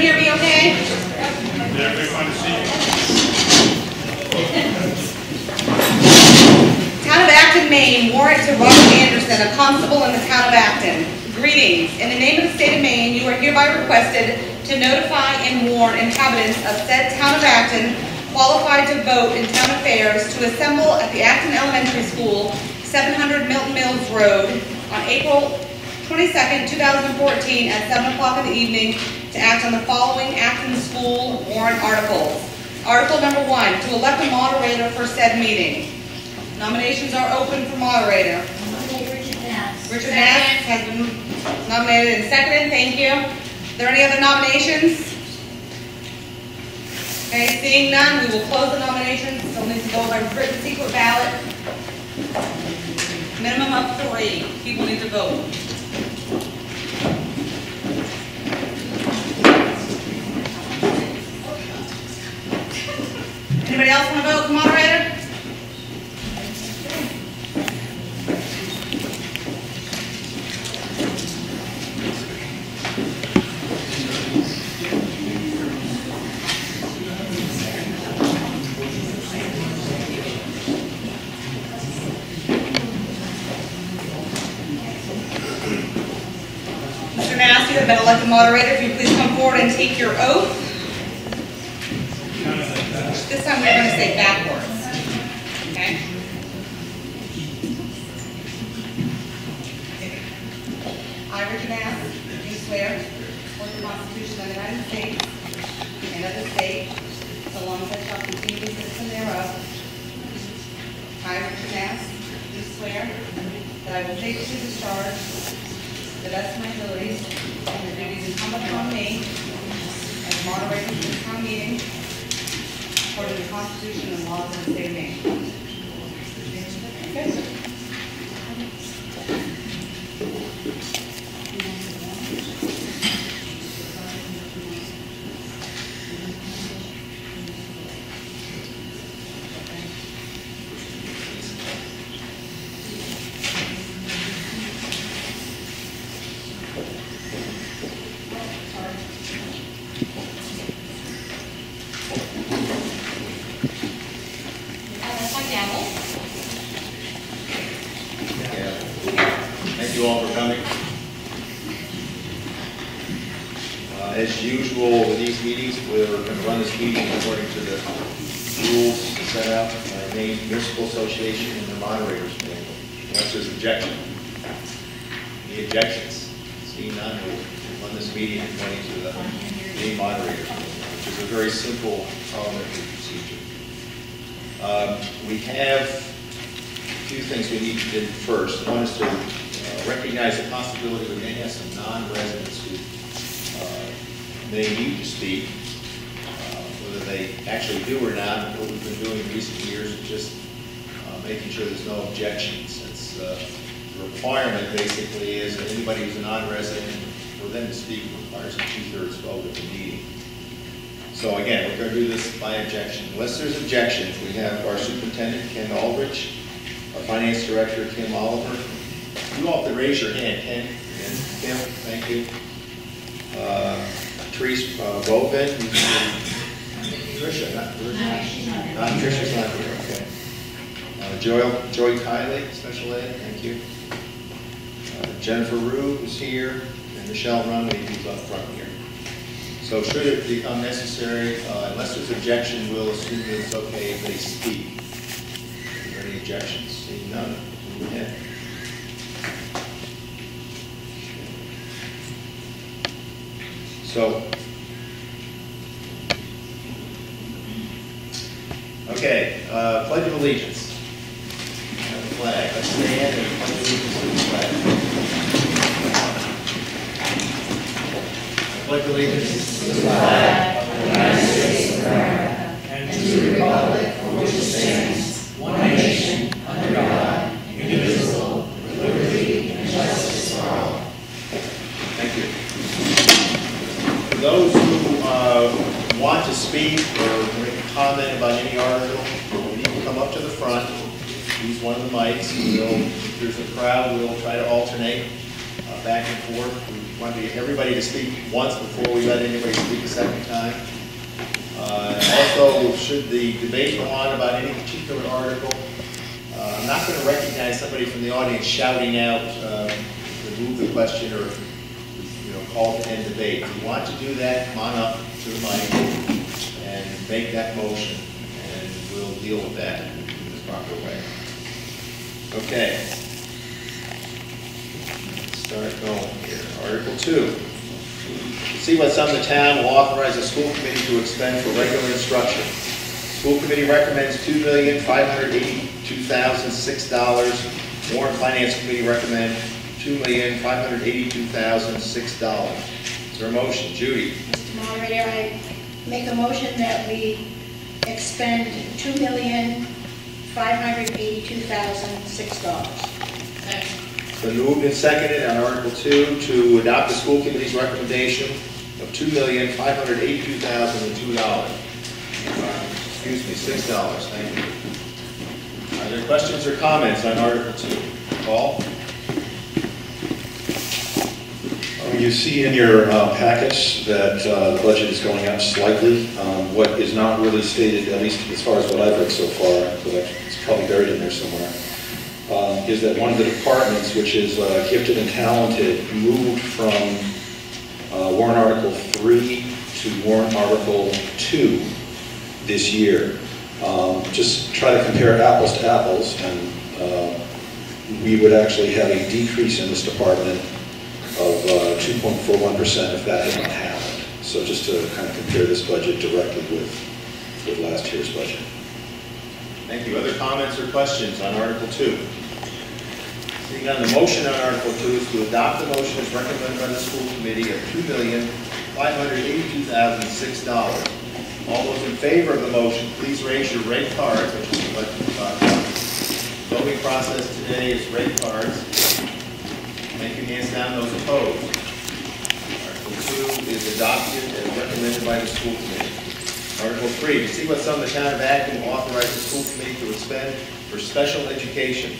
hear me okay? Everybody want to see you? Town of Acton, Maine, warrant to Robert Anderson, a constable in the town of Acton. Greetings. In the name of the state of Maine, you are hereby requested to notify and warn inhabitants of said town of Acton qualified to vote in town affairs to assemble at the Acton Elementary School, 700 Milton Mills Road, on April 22nd, 2014 at 7 o'clock in the evening to act on the following Acton School warrant articles. Article number 1, to elect a moderator for said meeting. Nominations are open for moderator. Richard Nass has been nominated and seconded. Thank you. Are there any other nominations? Okay, seeing none, we will close the nominations. Still needs to go by written secret ballot. Minimum of 3 people need to vote. Anybody else want to vote, moderator? Mr. Nass, you have been elected moderator. If you please come forward and take your oath. This time we're going to say backwards. Okay? I, Richard Nass, do swear for the Constitution of the United States and of the state, so long as I shall continue to be a citizen thereof. I, Richard Nass, do swear that I will faithfully discharge to the best of my abilities and the duties incumbent upon me as moderator for this town meeting according to the Constitution and laws of the state of Maine. Okay. Thank you all for coming. As usual with these meetings, we're going to run this meeting according to the rules set out by Maine Municipal Association and the Moderators Manual. Unless there's objection. Any objections? Seeing none, we'll run this meeting according to the Maine Moderators Manual, which is a very simple parliamentary procedure. We have a few things we need to do first. One is to recognize the possibility we may have some non-residents who may need to speak, whether they actually do or not. What we've been doing in recent years is just making sure there's no objection, since the requirement basically is that anybody who's a non-resident, for them to speak, requires a 2/3 vote at the meeting. So again, we're going to do this by objection. Unless there's objections, we have our superintendent, Ken Aldrich, our finance director, Kim Oliver. You all have to raise your hand, Ken. And Kim, thank you. Therese Bovin. Tricia, not Tricia's not here, okay. Joy Kiley, special ed, thank you. Jennifer Rue is here, and Michelle Runway, who's up front here. So should it become necessary, unless there's objection, we'll assume that it's okay if they speak. Are there any objections? Seeing none, move ahead. So, okay, Pledge of Allegiance. And the flag. Let's stand and pledge allegiance to the flag. I pledge allegiance to the flag of the United States of America and to the republic for which it stands, one nation, under God, indivisible, with liberty and justice for all. Thank you. For those who want to speak or make a comment about any article, you can come up to the front, use one of the mics. If there's a crowd, we'll try to alternate. back and forth. We want everybody to speak once before we let anybody speak a second time. Also, should the debate go on about any particular article, I'm not going to recognize somebody from the audience shouting out to move the question or call to end debate. If you want to do that, come on up to the mic and make that motion, and we'll deal with that in the proper way. Okay. Let's start going here. Article 2. See what sum the town will authorize the school committee to expend for regular instruction. School committee recommends $2,582,006. Warren Finance Committee recommend $2,582,006. Is there a motion? Judy? Mr. Moderator, I make a motion that we expend $2,582,006. It's been moved and seconded on Article 2 to adopt the school committee's recommendation of $2,582,002. Excuse me, $6. Thank you. Are there questions or comments on Article 2? Paul? You see in your packets that the budget is going up slightly. What is not really stated, at least as far as what I've read so far, but it's probably buried in there somewhere, is that one of the departments, which is gifted and talented, moved from warrant Article 3 to warrant Article 2 this year. Just try to compare apples to apples, and we would actually have a decrease in this department of 2.41% if that had not happened. So just to kind of compare this budget directly with last year's budget. Thank you. Other comments or questions on Article 2? Seeing none, the motion on Article 2 is to adopt the motion as recommended by the school committee of $2,582,006. All those in favor of the motion, please raise your red cards, which is what we talked about. The voting process today is red cards. Make your hands down, those opposed. Article 2 is adopted as recommended by the school committee. Article 3, to see what sum the town of Acton will authorize the school committee to expend for special education.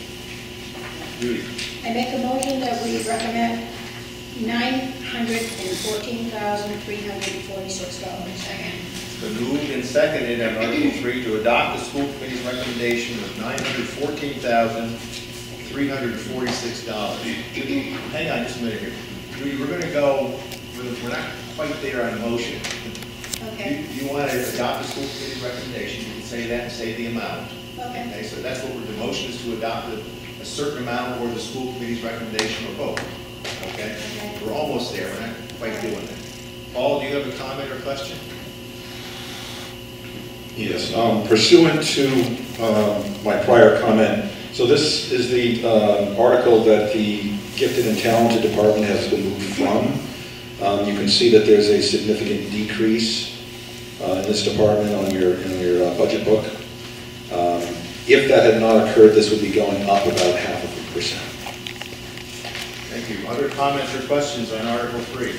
Judy. I make a motion that we recommend $914,346. Second. It's been moved and seconded on Article 3 to adopt the school committee's recommendation of $914,346. Judy, hang on just a minute here. Judy, we're going to go, we're not quite there on the motion. Okay. You want to adopt the school committee's recommendation, you can say that and say the amount. Okay. So that's what the motion is, to adopt a certain amount or the school committee's recommendation or both. Okay? We're almost there, we're not quite doing it. Paul, do you have a comment or question? Yes, pursuant to my prior comment, so this is the article that the gifted and talented department has been moved from. You can see that there's a significant decrease in this department in your budget book. If that had not occurred, this would be going up about 0.5%. Thank you. Other comments or questions on Article 3?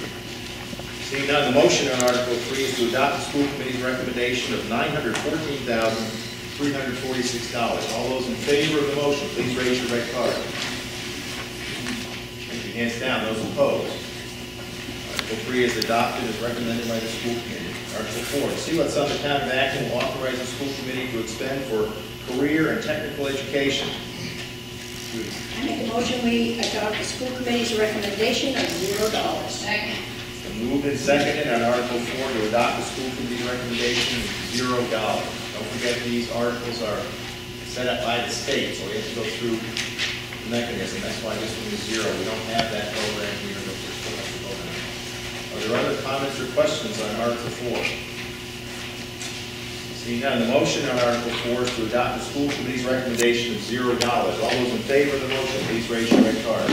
Seeing none, the motion on Article 3 is to adopt the school committee's recommendation of $914,346. All those in favor of the motion, please raise your red card. Keep your hands down. Those opposed. Article 3 is adopted as recommended by the school committee. Article 4, to see what sum the town of Acton will authorize the school committee to expend for career and technical education. I make a motion we adopt the school committee's recommendation of $0. Second. Moved and seconded on Article 4 to adopt the school committee's recommendation of $0. Don't forget, these articles are set up by the state, so we have to go through the mechanism. That's why this one is 0. We don't have that program here, but we're still have to vote on it. Are there other comments or questions on Article 4? Seeing none, the motion on Article 4 is to adopt the school committee's recommendation of $0. All those in favor of the motion, please raise your red card.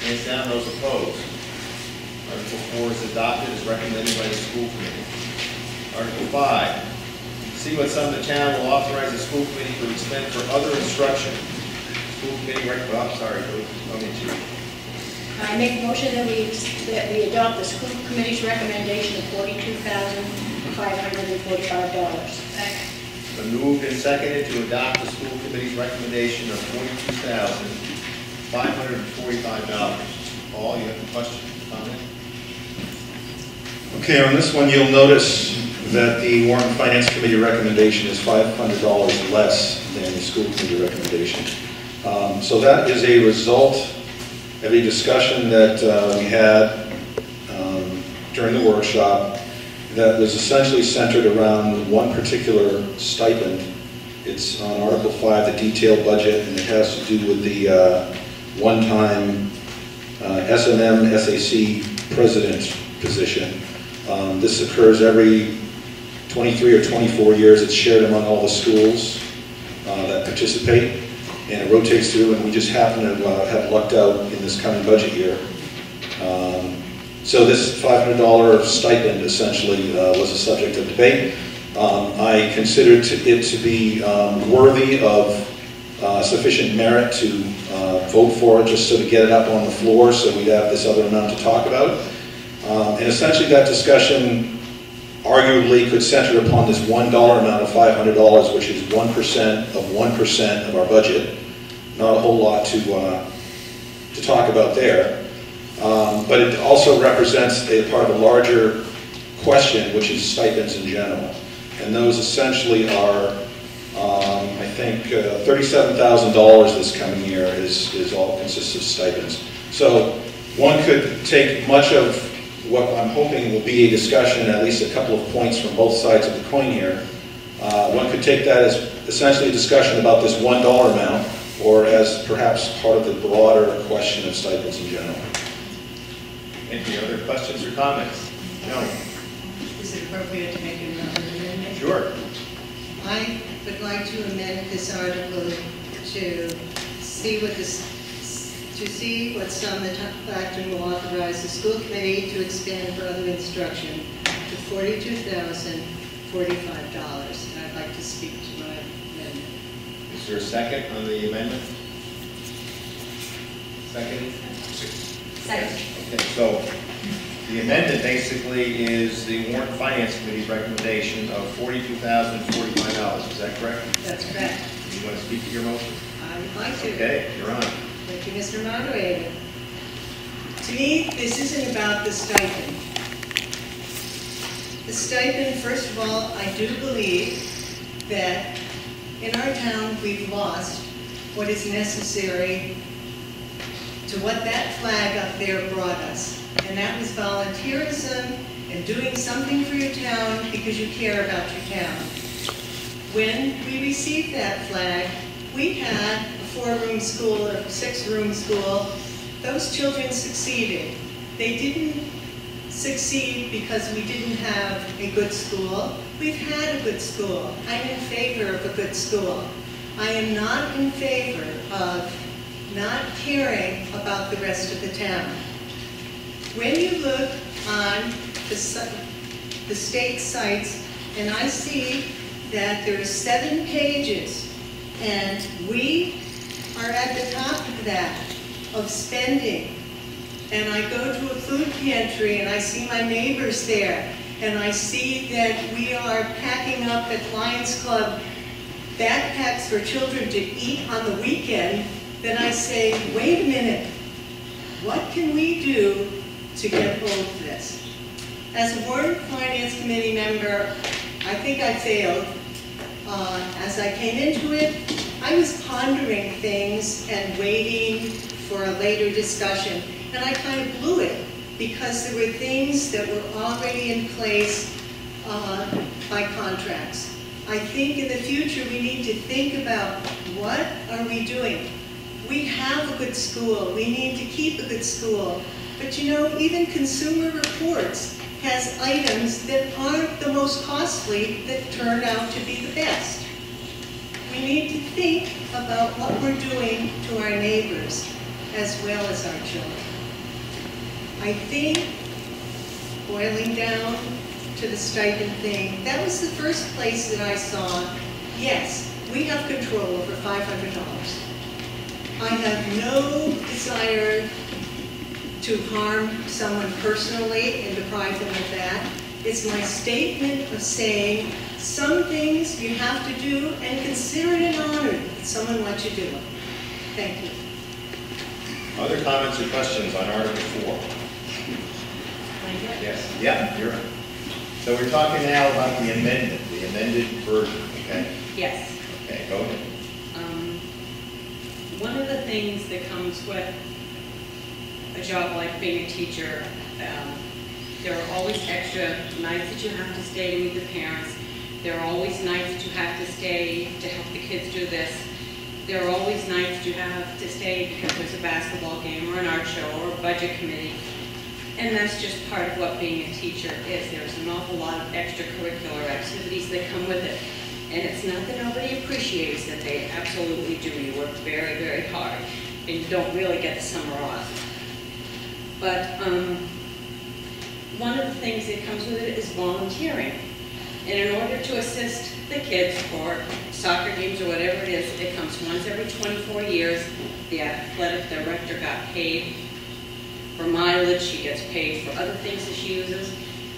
Hands down, those opposed. Article 4 is adopted as recommended by the school committee. Article 5, see what sum the town will authorize the school committee to expend for other instruction. School committee, I make a motion that we adopt the school committee's recommendation of $42,545. Second. Been moved and seconded to adopt the school committee's recommendation of $545. Paul, you have a question, comment? Okay, on this one, you'll notice that the Warren Finance Committee recommendation is $500 less than the school committee recommendation. So that is a result of a discussion that we had during the workshop that was essentially centered around one particular stipend. It's on Article 5, the detailed budget, and it has to do with the one-time S&M SAC president position. This occurs every 23 or 24 years. It's shared among all the schools that participate, and it rotates through, and we just happen to have lucked out in this coming budget year. So this $500 stipend essentially was a subject of debate. I considered it to be worthy of sufficient merit to vote for it, just so to get it up on the floor so we'd have this other amount to talk about. And essentially that discussion arguably could center upon this $1 amount of $500, which is 1% of 1% of our budget. Not a whole lot to talk about there. But it also represents a part of a larger question, which is stipends in general. And those essentially are, I think, $37,000 this coming year is all consists of stipends. So one could take much of what I'm hoping will be a discussion, at least a couple of points from both sides of the coin here. One could take that as essentially a discussion about this $1 amount, or as perhaps part of the broader question of stipends in general. Any other questions or comments? No. Is it appropriate to make another amendment? Sure. I would like to amend this article to see what sum the town of Acton will authorize the school committee to expend for other instruction to $42,045. And I'd like to speak to my amendment. Is there a second on the amendment? Second? Second. Okay, so the amendment basically is the Warren Finance Committee's recommendation of $42,045. Is that correct? That's correct. You want to speak to your motion? I would like to. Okay, you're on. Thank you, Mr. Moderator. To me, this isn't about the stipend. The stipend, first of all, I do believe that in our town we've lost what is necessary to what that flag up there brought us. And that was volunteerism and doing something for your town because you care about your town. When we received that flag, we had a 4-room school or 6-room school. Those children succeeded. They didn't succeed because we didn't have a good school. We've had a good school. I'm in favor of a good school. I am not in favor of not caring about the rest of the town. When you look on the state sites, and I see that there are 7 pages, and we are at the top of that, of spending. And I go to a food pantry, and I see my neighbors there, and I see that we are packing up at Lions Club backpacks for children to eat on the weekend. Then I say, wait a minute, what can we do to get hold of this? As a Warren Finance Committee member, I think I failed. As I came into it, I was pondering things and waiting for a later discussion, and I kind of blew it because there were things that were already in place by contracts. I think in the future we need to think about what are we doing? We have a good school. We need to keep a good school. But you know, even Consumer Reports has items that aren't the most costly that turn out to be the best. We need to think about what we're doing to our neighbors as well as our children. I think, boiling down to the stipend thing, that was the first place that I saw, yes, we have control over $500. I have no desire to harm someone personally and deprive them of that. It's my statement of saying some things you have to do and consider it an honor that someone lets you do it. Thank you. Other comments or questions on Article 4? Yes. Yeah, you're right. So we're talking now about the amendment, the amended version, okay? Yes. Okay, go ahead. One of the things that comes with a job like being a teacher, there are always extra nights that you have to stay to meet the parents. There are always nights that you have to stay to help the kids do this. There are always nights that you have to stay because there's a basketball game or an art show or a budget committee. And that's just part of what being a teacher is. There's an awful lot of extracurricular activities that come with it. And it's not that nobody appreciates that they absolutely do. You work very, very hard, and you don't really get the summer off. But one of the things that comes with it is volunteering. And in order to assist the kids for soccer games or whatever it is, it comes once every 24 years. The athletic director got paid for mileage, she gets paid for other things that she uses,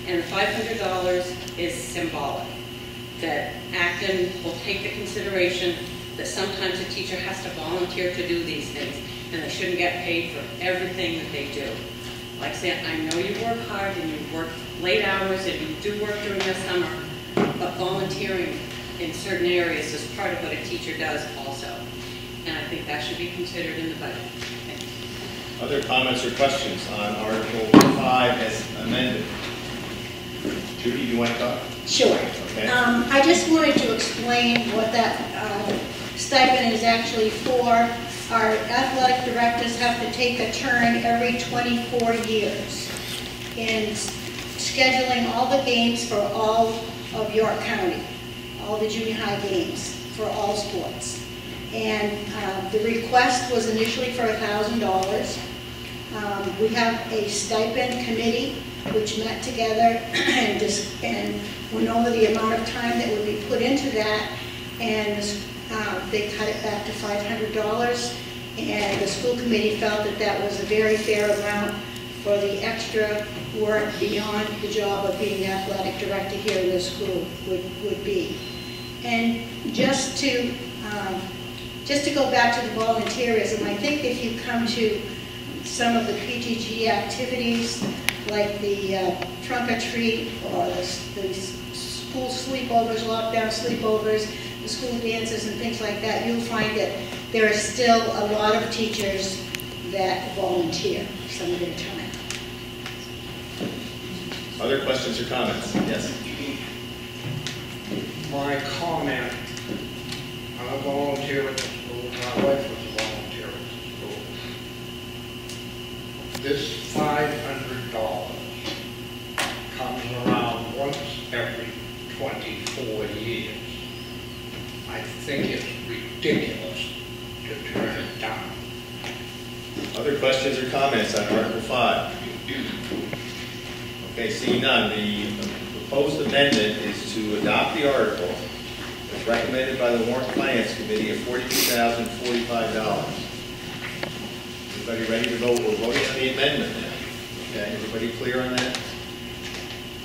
and the $500 is symbolic. That Acton will take the consideration that sometimes a teacher has to volunteer to do these things, and they shouldn't get paid for everything that they do. Like I said, I know you work hard and you work late hours and you do work during the summer, but volunteering in certain areas is part of what a teacher does also. And I think that should be considered in the budget. Thank you. Other comments or questions on Article 5 as amended? Judy, you want to talk? Sure. Okay. I just wanted to explain what that stipend is actually for. Our athletic directors have to take a turn every 24 years in scheduling all the games for all of York County, all the junior high games for all sports. And the request was initially for $1,000. We have a stipend committee which met together and went over the amount of time that would be put into that, and they cut it back to $500, and the school committee felt that that was a very fair amount for the extra work beyond the job of being the athletic director here in the school would be. And just to go back to the volunteerism, I think if you come to some of the PTG activities, like the trunk or treat, or the school sleepovers, lockdown sleepovers, the school dances and things like that, you'll find that there are still a lot of teachers that volunteer some of their time. Other questions or comments? Yes. My comment, I'm a volunteer at the school, my wife was a volunteer at the school. This $500 comes around once every 24 years. I think it's ridiculous to turn it down. Other questions or comments on Article 5? Okay, seeing none, the proposed amendment is to adopt the article as recommended by the Warrant Finance Committee of $42,045. Everybody ready to vote? We're voting on the amendment now. Okay, everybody clear on that?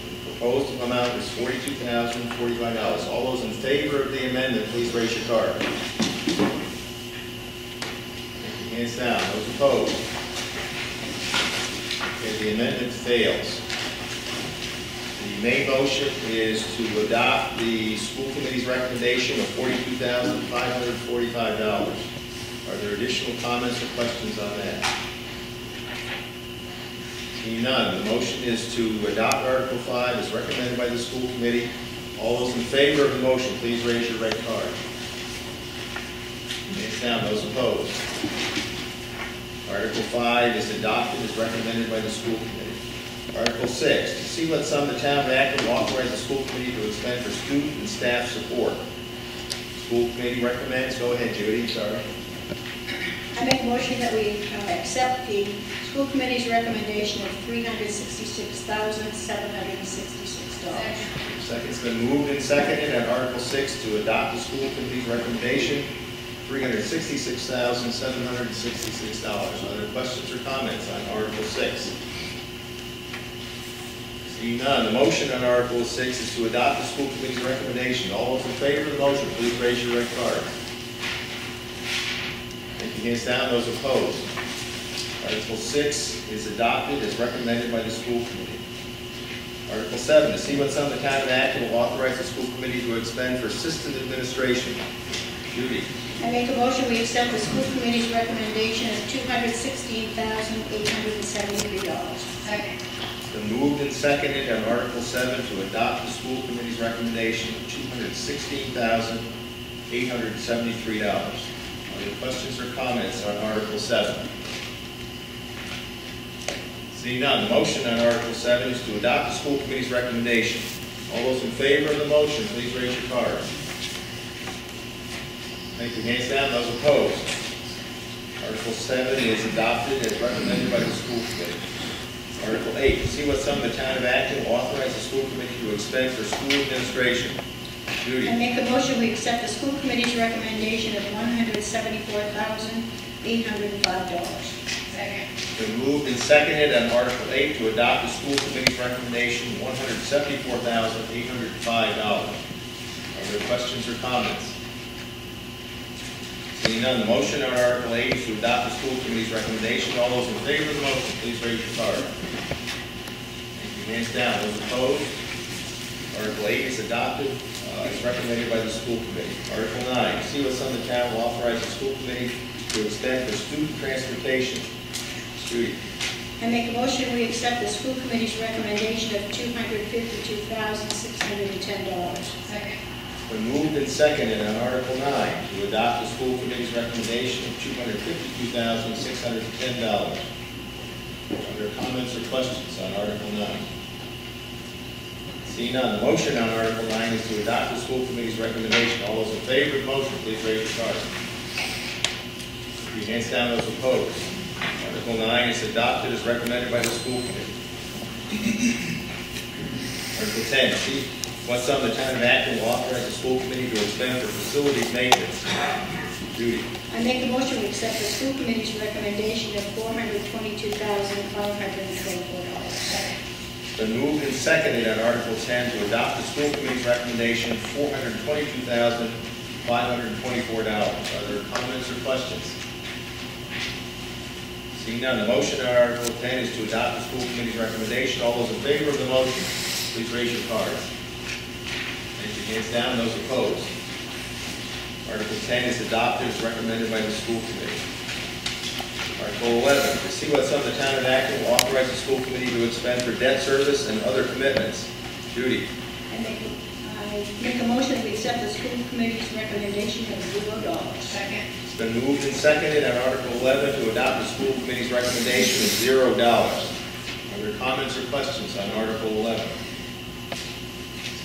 The proposed amount is $42,045. All those in favor of the amendment, please raise your card. Hands down. Those opposed? Okay, the amendment fails. The main motion is to adopt the school committee's recommendation of $42,545. Are there additional comments or questions on that? Seeing none, the motion is to adopt Article 5 as recommended by the school committee. All those in favor of the motion, please raise your red card. Hands down. Those opposed? Article 5 is adopted as recommended by the school committee. Article 6, to see what sum the town of Acton will authorize the school committee to expend for student and staff support. School committee recommends. Go ahead, Judy. Sorry. I make a motion that we accept the school committee's recommendation of $366,766. Second's been moved and seconded on Article 6 to adopt the school committee's recommendation, $366,766. Other questions or comments on Article 6? Seeing none, the motion on Article 6 is to adopt the school committee's recommendation. All those in favor of the motion, please raise your red card. Hands down. Those opposed? Article 6 is adopted as recommended by the school committee. Article 7, to see what sum the town of Acton will authorize the school committee to expend for assistant administration. Judy. I make a motion, we accept the school committee's recommendation of $216,873. Second. It's been moved and seconded on Article 7 to adopt the school committee's recommendation of $216,873. Are there questions or comments on Article 7? Seeing none, the motion on Article 7 is to adopt the school committee's recommendation. All those in favor of the motion, please raise your card. Thank you. Hands down. Those opposed. Article 7 is adopted as recommended by the school committee. Article 8, to see what sum the town of Acton will authorize the school committee to expend for school administration. Judy. I make a motion, we accept the school committee's recommendation of $174,805. Second. It's been moved and seconded on Article 8 to adopt the school committee's recommendation, $174,805. Are there questions or comments? Seeing none, the motion on Article 8 is to adopt the school committee's recommendation. All those in favor of the motion, please raise your card. Thank you. Hands down. Those opposed? Article 8 is adopted as recommended by the school committee. Article 9, to see what sum the town will authorize the school committee to expend for student transportation. Judy. I make a motion, we accept the school committee's recommendation of $252,610. Second. Been moved and seconded on Article 9 to adopt the school committee's recommendation of $252,610. Are there comments or questions on Article 9? Seeing none, the motion on Article 9 is to adopt the school committee's recommendation. All those in favor of the motion, please raise your card. Keep your hands down. Those opposed. Article 9 is adopted as recommended by the school committee. Article 10, see what sum the town of Acton will authorize the school committee to expend for facilities maintenance. Judy. I make a motion, we accept the school committee's recommendation of $422,524. It's been moved and seconded on Article 10 to adopt the school committee's recommendation of $422,524. Are there comments or questions? Seeing none, the motion on Article 10 is to adopt the school committee's recommendation. All those in favor of the motion, please raise your cards. Raise your hands down. Those opposed. Article 10 is adopted as recommended by the school committee. Article 11, to see what sum the town of Acton will authorize the school committee to expend for debt service and other commitments. Judy. I make a motion that we accept the school committee's recommendation of $0. Second. It's been moved and seconded on Article 11 to adopt the school committee's recommendation of $0. Are there comments or questions on Article 11?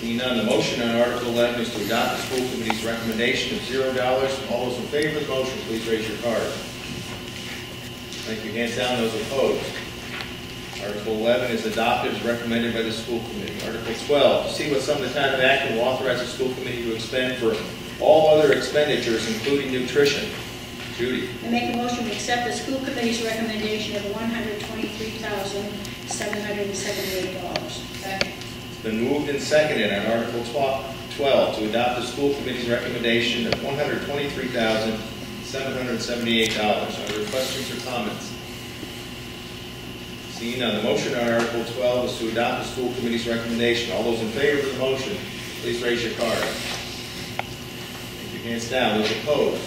Seeing none, the motion on Article 11 is to adopt the school committee's recommendation of $0. All those in favor of the motion, please raise your card. Thank you. Hands down. Those opposed. Article 11 is adopted as recommended by the school committee. Article 12, to see what sum the town of Acton will authorize the school committee to expend for all other expenditures, including nutrition. Judy. I make a motion to accept the school committee's recommendation of $123,778. Second. It's been moved and seconded on Article 12 to adopt the school committee's recommendation of $123,778. Are there questions or comments? Seeing none, the motion on Article 12 is to adopt the school committee's recommendation. All those in favor of the motion, please raise your card. Keep your hands down. Those opposed.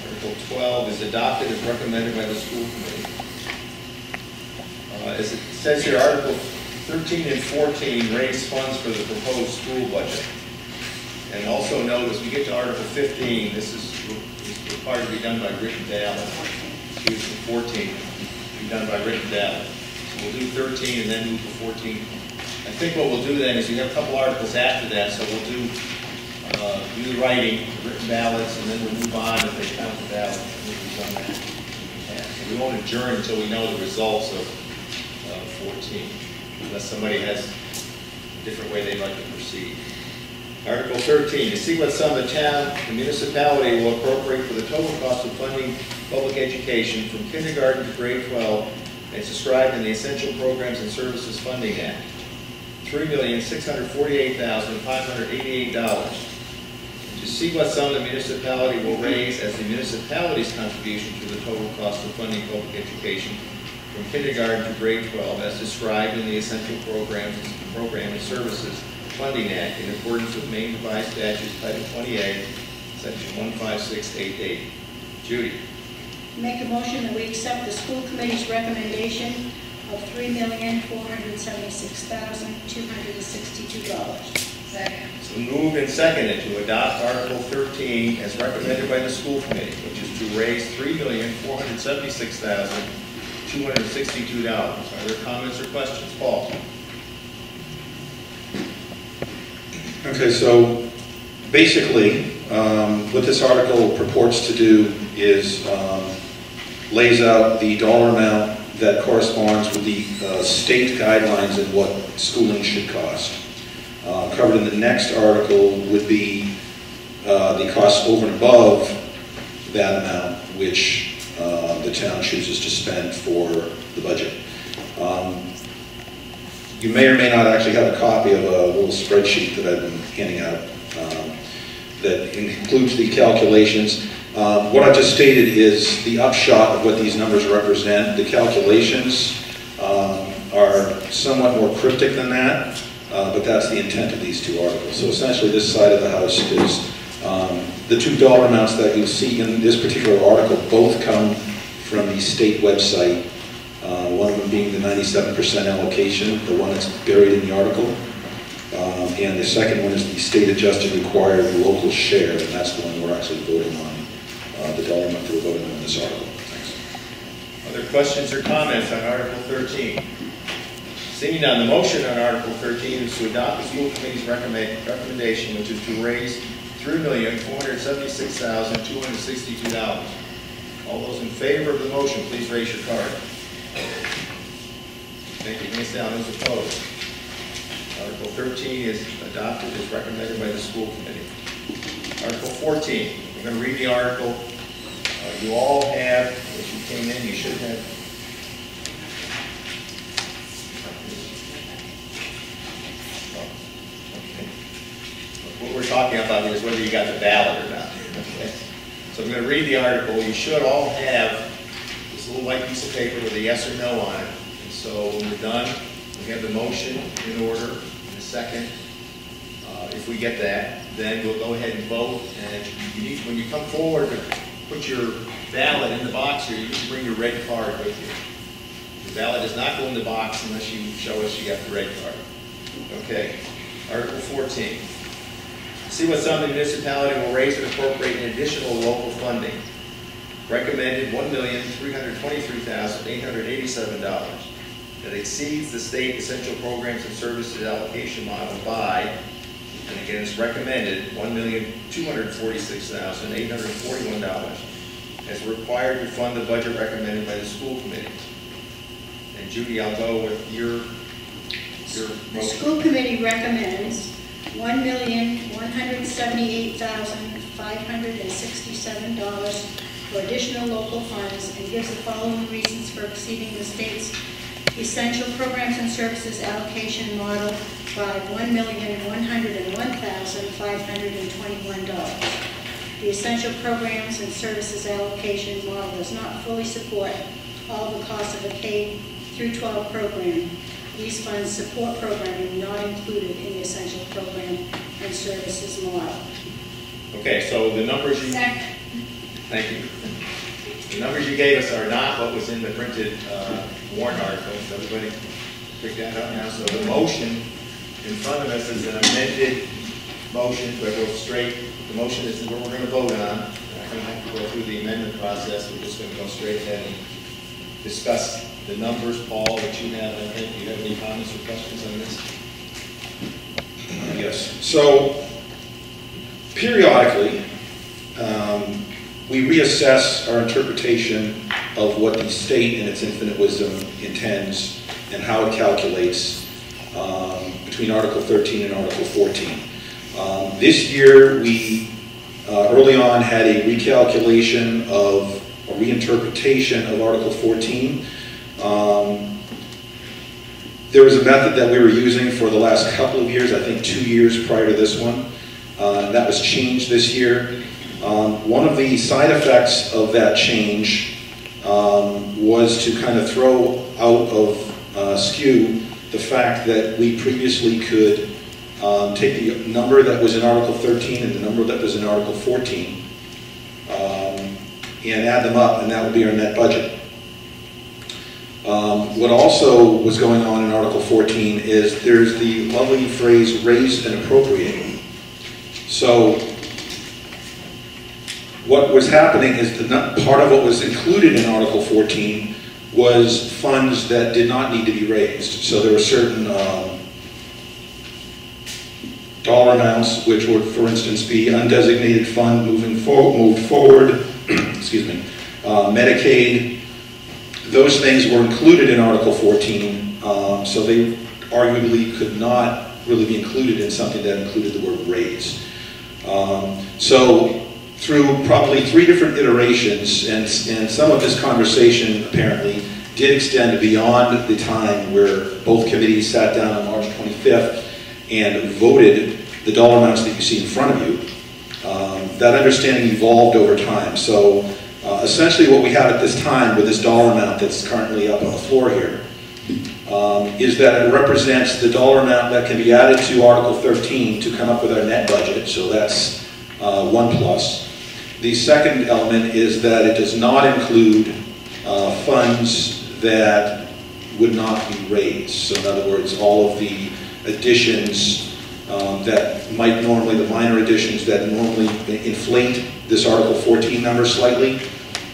Article 12 is adopted as recommended by the school committee. As it says here, Article 13 and 14 raise funds for the proposed school budget. And also note, as we get to Article 15, this is required to be done by written ballot. Excuse me, 14. Done by written ballot. So we'll do 13 and then move to 14. I think what we'll do then is we have a couple articles after that, so we'll do the writing, written ballots, and then we'll move on if they count the ballot. We've done that. So we won't adjourn until we know the results of 14, unless somebody has a different way they'd like to proceed. Article 13, to see what sum the town, the municipality will appropriate for the total cost of funding public education from kindergarten to grade 12 as described in the Essential Programs and Services Funding Act. $3,648,588. To see what sum the municipality will raise as the municipality's contribution to the total cost of funding public education from kindergarten to grade 12 as described in the Essential Program and Services Funding Act in accordance with Maine Revised Statutes Title 28, Section 15688. Judy. Make a motion that we accept the school committee's recommendation of $3,476,262. Second. So moved and seconded to adopt Article 13 as recommended by the school committee, which is to raise $3,476,262. Are there comments or questions? Paul? Okay, so basically, what this article purports to do is lays out the dollar amount that corresponds with the state guidelines and what schooling should cost. Covered in the next article would be the costs over and above that amount, which the town chooses to spend for the budget. You may or may not actually have a copy of a little spreadsheet that I've been handing out that includes the calculations. What I've just stated is the upshot of what these numbers represent. The calculations are somewhat more cryptic than that, but that's the intent of these two articles. So essentially this side of the house is the two dollar amounts that you see in this particular article both come from the state website, one of them being the 97% allocation, the one that's buried in the article. And the second one is the state adjusted required local share, and that's the one we're actually voting on, the dollar amount that we're voting on in this article. Thanks. Other questions or comments on Article 13? Seeing none, the motion on Article 13 is to adopt the school committee's recommendation, which is to raise $3,476,262. All those in favor of the motion, please raise your card. Thank you. Hands down. Those opposed. Article 13 is adopted as recommended by the school committee. Article 14. We're going to read the article. You all have, as you came in, you should have. Okay. What we're talking about here is whether you got the ballot or not. Okay. So I'm going to read the article. You should all have this little white piece of paper with a yes or no on it. And so when we're done, we have the motion in order in a second. If we get that, then we'll go ahead and vote. And you need, when you come forward to put your ballot in the box here, you need to bring your red card with you. The ballot does not go in the box unless you show us you got the red card. Okay. Article 14. See what sum the municipality will raise and appropriate in additional local funding. Recommended $1,323,887. That exceeds the state essential programs and services allocation model by, and again it's recommended, $1,246,841 as required to fund the budget recommended by the school committee. And Judy, I'll go with your The motion. school committee recommends $1,178,567 for additional local funds and gives the following reasons for exceeding the state's essential programs and services allocation model by $1,101,521. The essential programs and services allocation model does not fully support all the costs of a K through 12 program. These funds support programming not included in the essential program and services model. Okay, so the numbers you... Thank you. The numbers you gave us are not what was in the printed warrant article. Does everybody pick that up now? So the motion in front of us is an amended motion. We'll go straight. The motion is what we're going to vote on. I'm not going to have to go through the amendment process. We're just going to go straight ahead and discuss the numbers. Paul, that you have, I think, do you have any comments or questions on this? Yes. So periodically, we reassess our interpretation of what the state in its infinite wisdom intends and how it calculates between Article 13 and Article 14. This year, we early on had a recalculation of a reinterpretation of Article 14. There was a method that we were using for the last couple of years, I think 2 years prior to this one. and that was changed this year. One of the side effects of that change was to kind of throw out of skew the fact that we previously could take the number that was in Article 13 and the number that was in Article 14 and add them up, and that would be our net budget. What also was going on in Article 14 is there's the lovely phrase raise and appropriate. So what was happening is part of what was included in Article 14 was funds that did not need to be raised. So there were certain dollar amounts which would, for instance, be undesignated fund moved forward, excuse me, Medicaid. Those things were included in Article 14, so they arguably could not really be included in something that included the word raise. So through probably 3 different iterations, and some of this conversation apparently did extend beyond the time where both committees sat down on March 25th and voted the dollar amounts that you see in front of you. That understanding evolved over time. So essentially what we have at this time with this dollar amount that's currently up on the floor here is that it represents the dollar amount that can be added to Article 13 to come up with our net budget, so that's 1 plus. The second element is that it does not include funds that would not be raised. So in other words, all of the additions that might normally, the minor additions that normally inflate this Article 14 number slightly,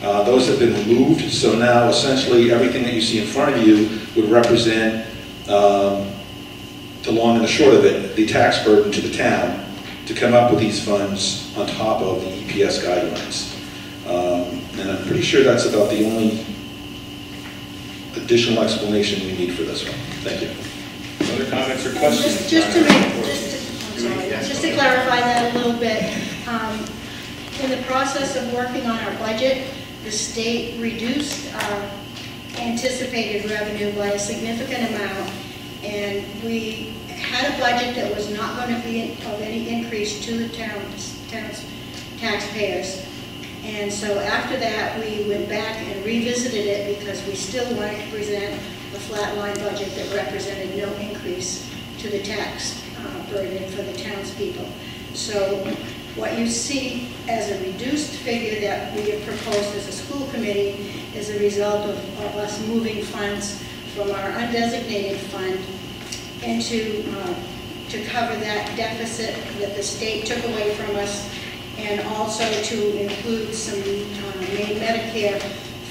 those have been removed. So now essentially everything that you see in front of you would represent, the long and the short of it, the tax burden to the town to come up with these funds on top of the EPS guidelines. And I'm pretty sure that's about the only additional explanation we need for this one. Thank you. Other comments or questions? Just to clarify that a little bit, in the process of working on our budget, the state reduced our anticipated revenue by a significant amount, and we had a budget that was not going to be of any increase to the town's taxpayers. And so after that, we went back and revisited it because we still wanted to present a flatline budget that represented no increase to the tax burden for the townspeople. So what you see as a reduced figure that we have proposed as a school committee is a result of us moving funds from our undesignated fund into to cover that deficit that the state took away from us, and also to include some Maine Medicare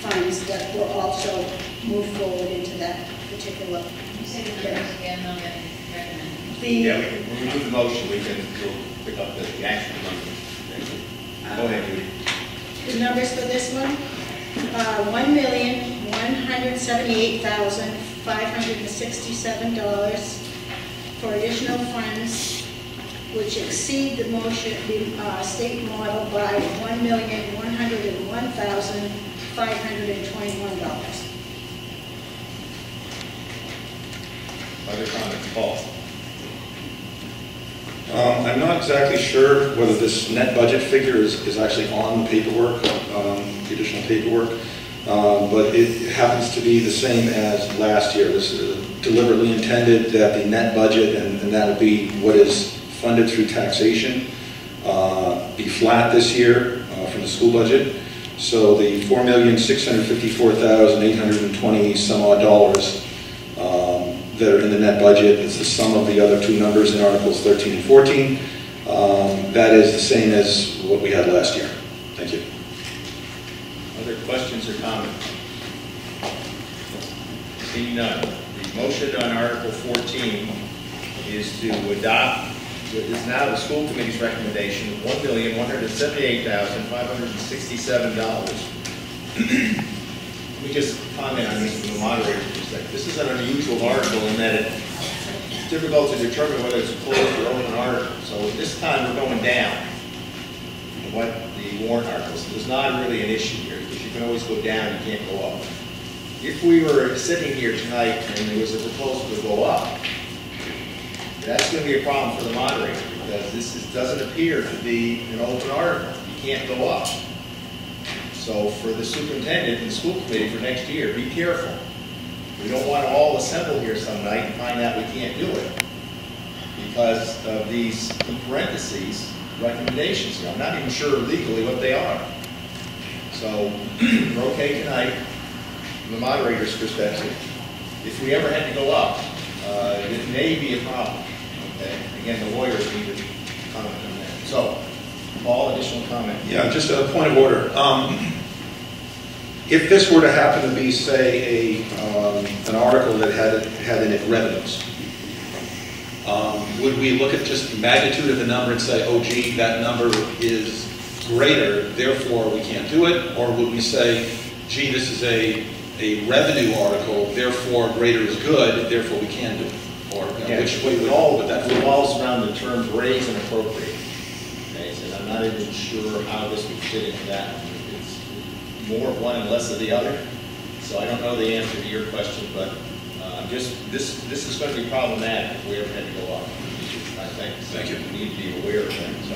funds that will also move forward into that particular area. Yeah, when we move the motion, we'll pick up the actual number. Go ahead, Judy. The numbers for this one, $1,178,567 for additional funds which exceed the motion, the state model by $1,101,521. Other comments, Paul? I'm not exactly sure whether this net budget figure is actually on the paperwork, the additional paperwork, but it happens to be the same as last year. This is deliberately intended that the net budget, and that would be what is funded through taxation, be flat this year from the school budget. So the $4,654,820 some odd dollars that are in the net budget, it's the sum of the other 2 numbers in Articles 13 and 14. That is the same as what we had last year. Thank you. Other questions or comments? Seeing none. The motion on Article 14 is to adopt what is now the school committee's recommendation of $1,178,567. Let me just comment on this from the moderator's perspective. This is an unusual article in that it's difficult to determine whether it's a closed or open article. So this time we're going down in what the warrant articles. There's not really an issue here because you can always go down, you can't go up. If we were sitting here tonight and there was a proposal to go up, that's going to be a problem for the moderator because doesn't appear to be an open article. You can't go up. So for the superintendent and the school committee for next year, be careful. We don't want to all assemble here some night and find out we can't do it because of these, in parentheses, recommendations here. I'm not even sure legally what they are. So we're okay tonight from the moderator's perspective. If we ever had to go up, it may be a problem. Okay. Again, the lawyers need to comment on that. So, Paul, additional comment? Yeah, just a point of order. If this were to happen to be, say, an article that had in it revenues, would we look at just the magnitude of the number and say, oh, gee, that number is greater, therefore we can't do it? Or would we say, gee, this is a revenue article, therefore greater is good, therefore we can do it? Or which way would that revolves around the term raise and appropriate. Okay, so I'm not even sure how this would fit into that. It's more of one and less of the other. So I don't know the answer to your question, but this is going to be problematic if we ever had to go up. I think. Thank you. We need to be aware of that. So,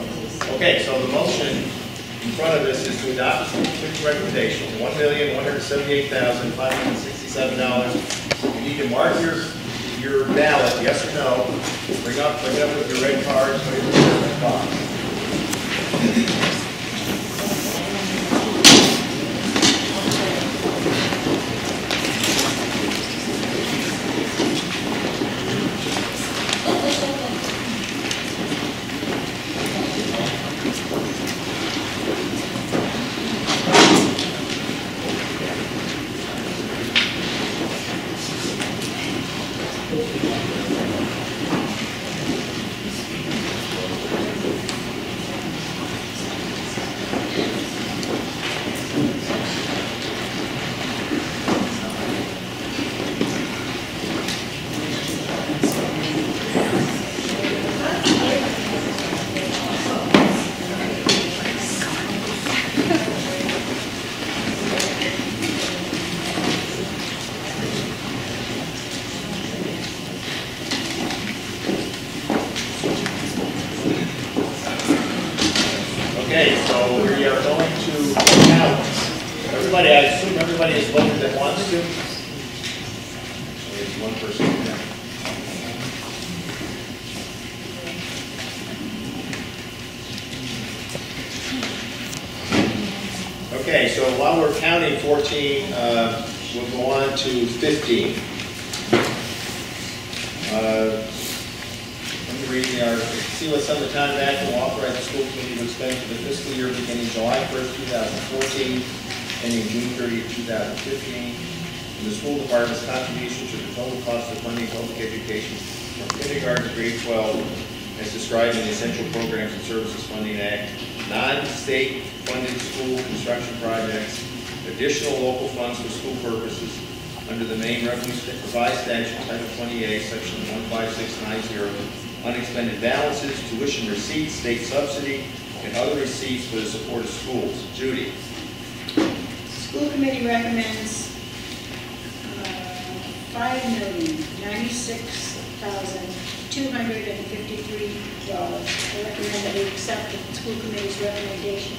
okay, so the motion in front of us is to adopt the school committee's recommendation, $1,178,567. You need to mark your ballot, yes or no. Bring up with your red cards, put it in the red box. Okay, so we are going to balance. Everybody, I assume everybody has voted that wants to. There's one person there. Okay, so while we're counting 14, we'll go on to 15. Reading our see what some of the time back will authorize the school committee to expend for the fiscal year beginning July 1st, 2014, ending June 30th, 2015, and the school department's contribution to the total cost of funding public education from kindergarten to grade 12, as described in the Essential Programs and Services Funding Act, non-state funded school construction projects, additional local funds for school purposes under the Maine Revenue Revised Statute Title 28, Section 15690. Unexpended balances, tuition receipts, state subsidy, and other receipts for the support of schools. Judy. School committee recommends $5,096,253. I recommend that we accept the school committee's recommendation.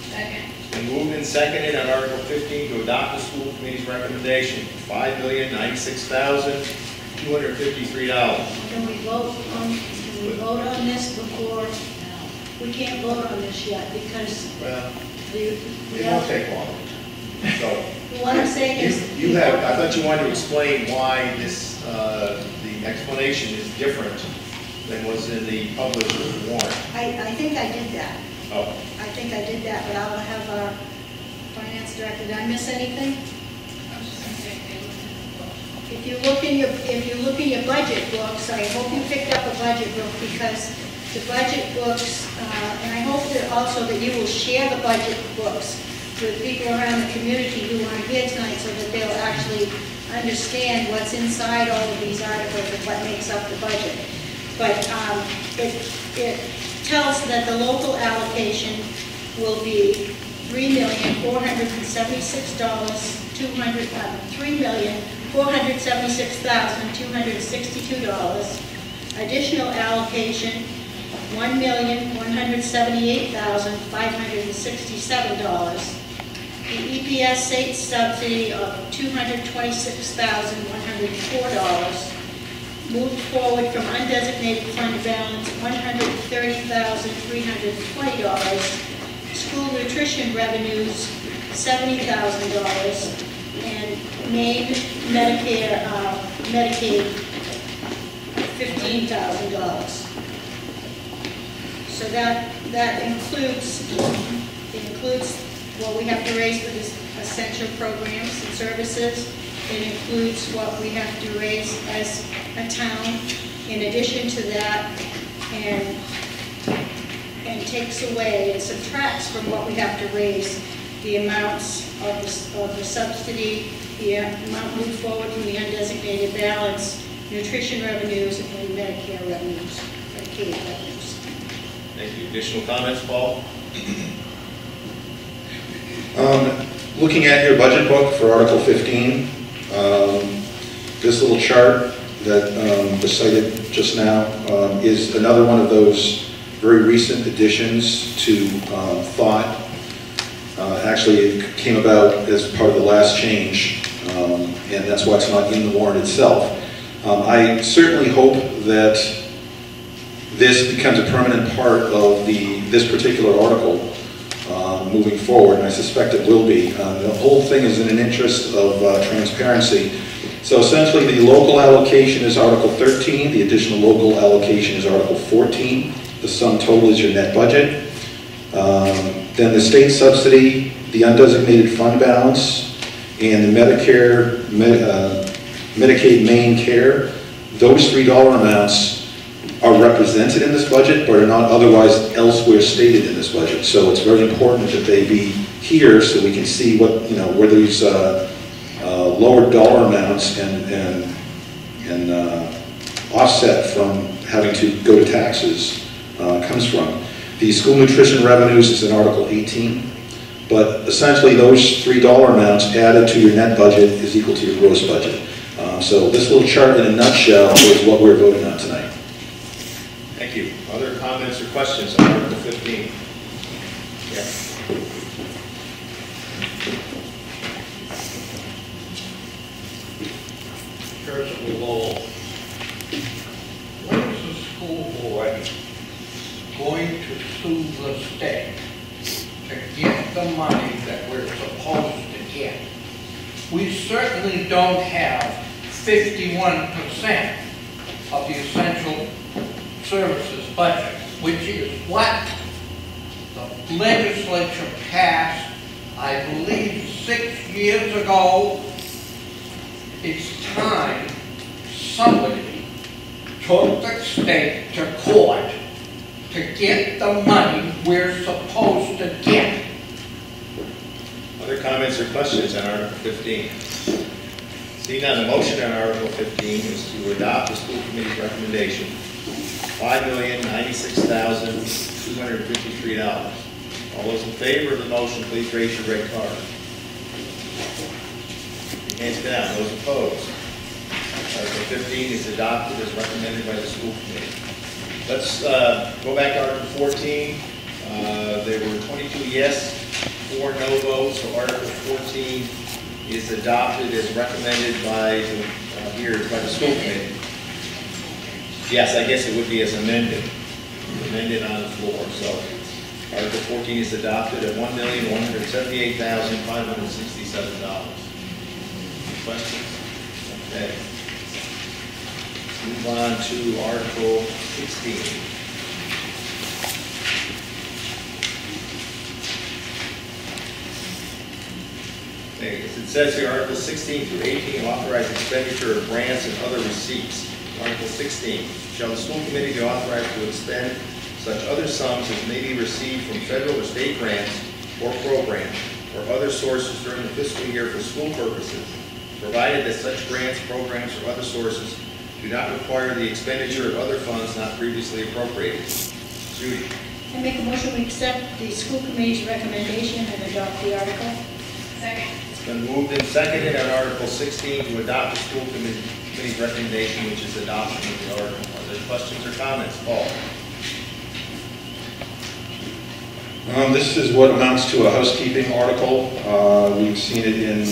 Second. And moved and seconded on Article 15 to adopt the school committee's recommendation, $5,096,253. Can we vote on this before? We can't vote on this yet because Well, it it won't take long. So, what I'm saying is. I thought you wanted to explain why this, the explanation is different than was in the published warrant. I think I did that. Oh. I think I did that, but I'll have our finance director. Did I miss anything? If you look in your budget books, I hope you picked up a budget book because the budget books, and I hope that also that you will share the budget books with people around the community who aren't here tonight so that they'll actually understand what's inside all of these articles and what makes up the budget. But it tells that the local allocation will be $3,476,262. Additional allocation $1,178,567. The EPS state subsidy of $226,104. Moved forward from undesignated fund balance, $130,320. School nutrition revenues, $70,000. And Maine Medicare, Medicaid, $15,000. So that includes what we have to raise for this essential programs and services. It includes what we have to raise as a town in addition to that, and takes away and subtracts from what we have to raise the amounts of the subsidy, the amount moved forward from the undesignated balance, nutrition revenues, and Medicare revenues, Medicaid revenues. Thank you. Additional comments, Paul? Looking at your budget book for Article 15, this little chart that was cited just now is another one of those very recent additions to thought. Actually, it came about as part of the last change, and that's why it's not in the warrant itself. I certainly hope that this becomes a permanent part of this particular article moving forward, and I suspect it will be. The whole thing is in an interest of transparency. So essentially, the local allocation is Article 13, the additional local allocation is Article 14, the sum total is your net budget. Then the state subsidy, the undesignated fund balance, and the Medicare, Medicaid main care, those $3 amounts are represented in this budget, but are not otherwise elsewhere stated in this budget. So it's very important that they be here so we can see what, where these lower dollar amounts and offset from having to go to taxes comes from. The school nutrition revenues is in Article 18, but essentially those $3 amounts added to your net budget is equal to your gross budget. So this little chart in a nutshell is what we're voting on tonight. Thank you. Other comments or questions on Article 15? Yeah. President Lowell, when is the school board going to sue the state to get the money that we're supposed to get? We certainly don't have 51% of the essential services budget, which is what the legislature passed, I believe, 6 years ago. It's time somebody took the state to court to get the money we're supposed to get. Other comments or questions on Article 15? Seeing none, the motion on Article 15 is to adopt the school committee's recommendation, $5,096,253. All those in favor of the motion, please raise your red card. Your hands down. Those opposed? Article 15 is adopted as recommended by the school committee. Let's go back to Article 14. There were 22 yes, 4 no votes, so Article 14 is adopted as recommended by the school committee. Yes, I guess it would be as amended on the floor. So Article 14 is adopted at $1,178,567. Questions? Okay. Move on to Article 16. Okay, as it says here, Article 16 through 18 authorize expenditure of grants and other receipts. Article 16, shall the school committee be authorized to expend such other sums as may be received from federal or state grants or programs or other sources during the fiscal year for school purposes, provided that such grants, programs, or other sources do not require the expenditure of other funds not previously appropriated. Judy. I make a motion we accept the school committee's recommendation and adopt the article. Second. It's been moved and seconded on Article 16 to adopt the school committee's recommendation, which is adoption of the article. Are there questions or comments? Paul? This is what amounts to a housekeeping article. We've seen it in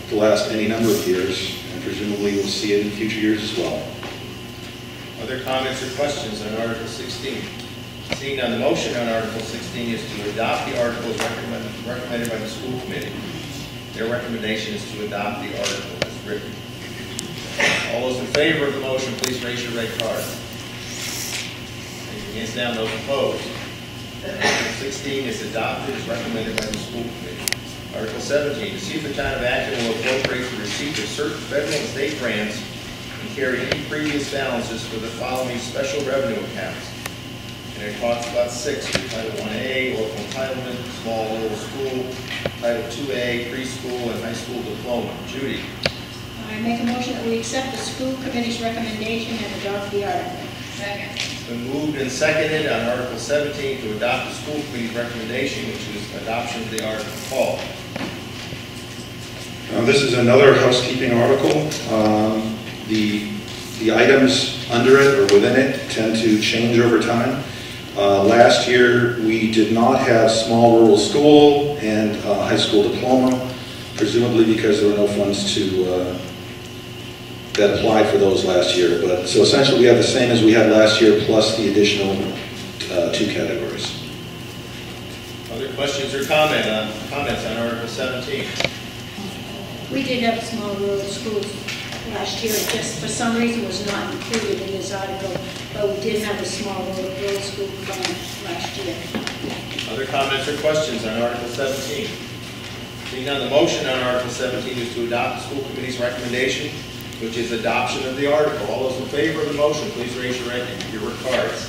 the last any number of years, and presumably we'll see it in future years as well. Other comments or questions on Article 16? Seeing none, the motion on Article 16 is to adopt the article as recommended by the school committee. Their recommendation is to adopt the article as written. All those in favor of the motion, please raise your red card. Raise your hands down, those opposed. Article 16 is adopted as recommended by the school committee. Article 17, to see if the town of Acton will appropriate the receipt of certain federal and state grants and carry any previous balances for the following special revenue accounts. And it talks about 6, Title 1A, local entitlement, small little school, Title 2A, preschool, and high school diploma. Judy? I make a motion that we accept the school committee's recommendation and adopt the article. Second. It's been moved and seconded on Article 17 to adopt the school committee's recommendation, which is adoption of the article. Paul? This is another housekeeping article. The items under it or within it tend to change over time. Last year, we did not have small rural school and high school diploma, presumably because there were no funds that applied for those last year. But so essentially, we have the same as we had last year, plus the additional 2 categories. Other questions or comments on Article 17? We did have small rural schools last year, it just for some reason was not included in this article, but we did have a small rural school plan last year. Other comments or questions on Article 17? Seeing none, the motion on Article 17 is to adopt the school committee's recommendation, which is adoption of the article. All those in favor of the motion, please raise your cards.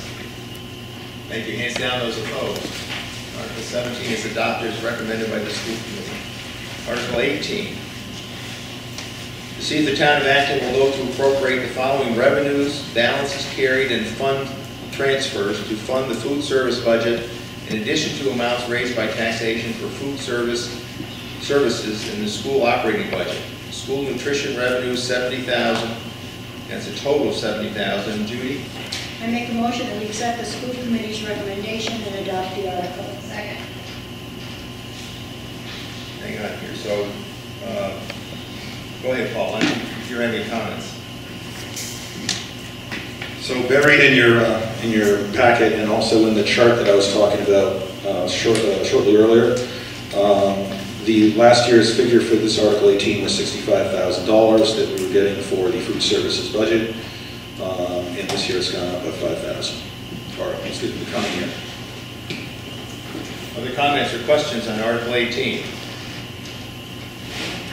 Thank you. Hands down, those opposed. Article 17 is adopted as recommended by the school committee. Article 18. To see if the town of Acton will vote to appropriate the following revenues, balances carried, and fund transfers to fund the food service budget, in addition to amounts raised by taxation for food services in the school operating budget. School nutrition revenue, $70,000. That's a total of $70,000. Judy? I make a motion that we accept the school committee's recommendation and adopt the article. Second. Hang on here. So, go ahead, Paul. If you have any comments. So buried in your packet and also in the chart that I was talking about shortly earlier, the last year's figure for this Article 18 was $65,000 that we were getting for the food services budget, and this year it's gone up by $5,000, or excuse me, the coming year. Other comments or questions on Article 18?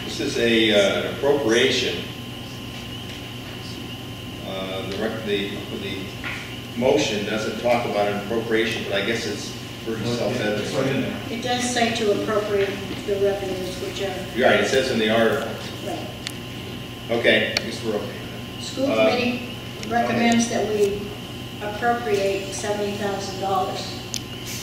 This is an appropriation. The motion doesn't talk about an appropriation, but I guess it's pretty self-evident. It does say to appropriate the revenues, which are... You're right, it says in the article. Right. Okay, at least we're okay. School committee recommends that we appropriate $70,000.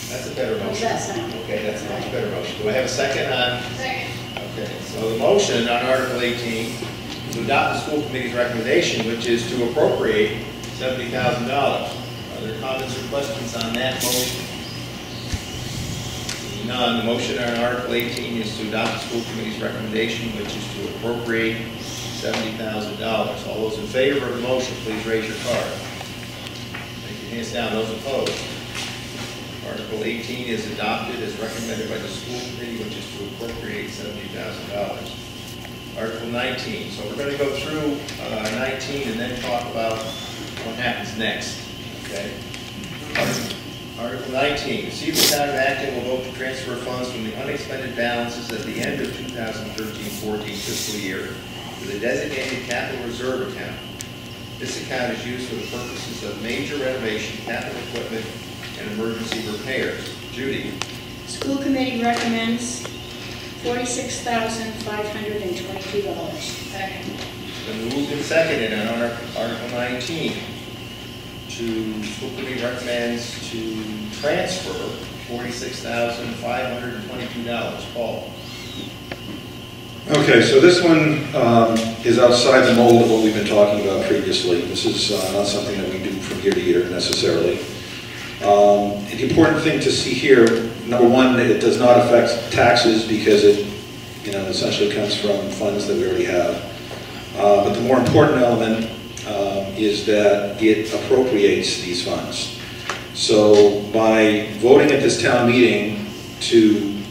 That's a better motion. How does that sound? Okay, that's a much better motion. Do I have a second on? Second. Okay, so the motion on Article 18 to adopt the school committee's recommendation, which is to appropriate $70,000. Are there comments or questions on that motion? Seeing none, the motion on Article 18 is to adopt the school committee's recommendation, which is to appropriate $70,000. All those in favor of the motion, please raise your card. Take your hands down. Those opposed? Article 18 is adopted as recommended by the school committee, which is to appropriate $70,000. Article 19. So we're going to go through 19 and then talk about what happens next. Okay. Article 19. To see if the town of Acton will vote to transfer funds from the unexpended balances at the end of 2013-14 fiscal year to the designated capital reserve account. This account is used for the purposes of major renovation, capital equipment, and emergency repairs. Judy? School committee recommends $46,522. Second. Been moved and seconded on Article 19 school committee recommends to transfer $46,522. Paul? Okay, so this one is outside the mold of what we've been talking about previously. This is not something that we do from year to year necessarily. The important thing to see here, number one, it does not affect taxes because it, essentially comes from funds that we already have. But the more important element is that it appropriates these funds. So by voting at this town meeting to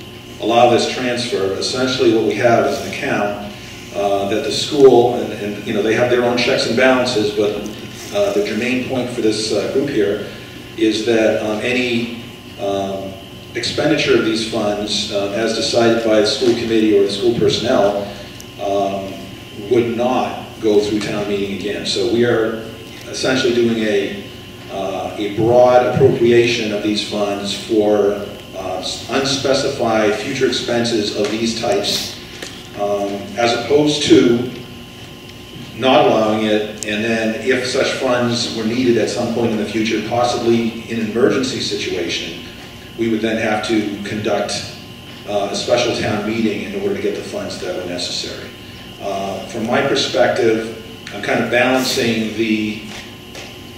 allow this transfer, essentially what we have is an account that the school, and they have their own checks and balances, but the germane point for this group here is that any expenditure of these funds, as decided by the school committee or the school personnel, would not go through town meeting again. So we are essentially doing a broad appropriation of these funds for unspecified future expenses of these types, as opposed to not allowing it, and then if such funds were needed at some point in the future, possibly in an emergency situation, we would then have to conduct a special town meeting in order to get the funds that were necessary. From my perspective, I'm kind of balancing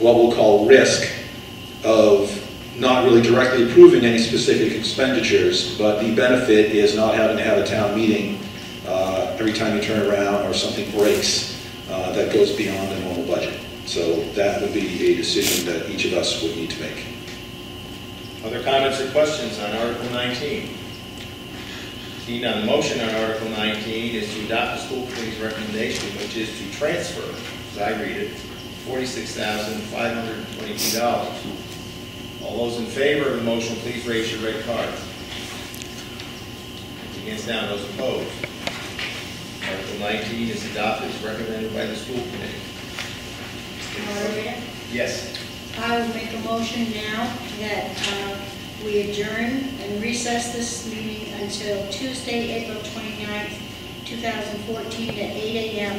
what we'll call risk of not really directly approving any specific expenditures, but the benefit is not having to have a town meeting every time you turn around or something breaks that goes beyond the normal budget. So that would be a decision that each of us would need to make. Other comments or questions on Article 19? Seeing none, the motion on Article 19 is to adopt the school committee's recommendation, which is to transfer, as I read it, $46,522. All those in favor of the motion, please raise your red card. Hands down, those opposed. Article 19 is adopted as recommended by the school committee. Moderator, Yes. I will make a motion now that we adjourn and recess this meeting until Tuesday, April 29th, 2014 at 8 a.m.,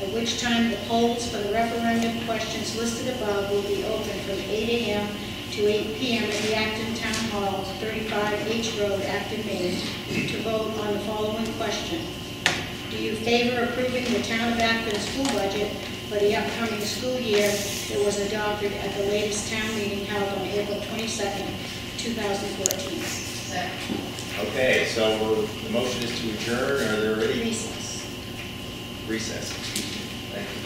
at which time the polls for the referendum questions listed above will be open from 8 a.m. to 8 p.m. at the Acton Town Hall, 35 H Road, Acton, Maine, to vote on the following question. Do you favor approving the Town of Acton school budget for the upcoming school year that was adopted at the latest town meeting held on April 22nd, 2014? Okay, so the motion is to adjourn. Are there any? Recess. Recess, excuse me. Thank you.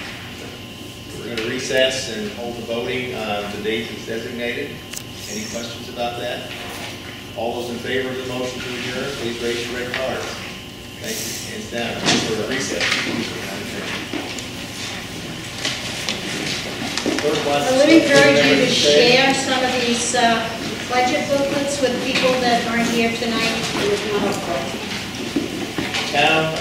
We're going to recess and hold the voting on the date that's designated. Any questions about that? All those in favor of the motion to adjourn, please raise your red cards. Thank you. Hands down. For a recess. I would encourage you to share some of these budget booklets with people that aren't here tonight. It would be helpful. Town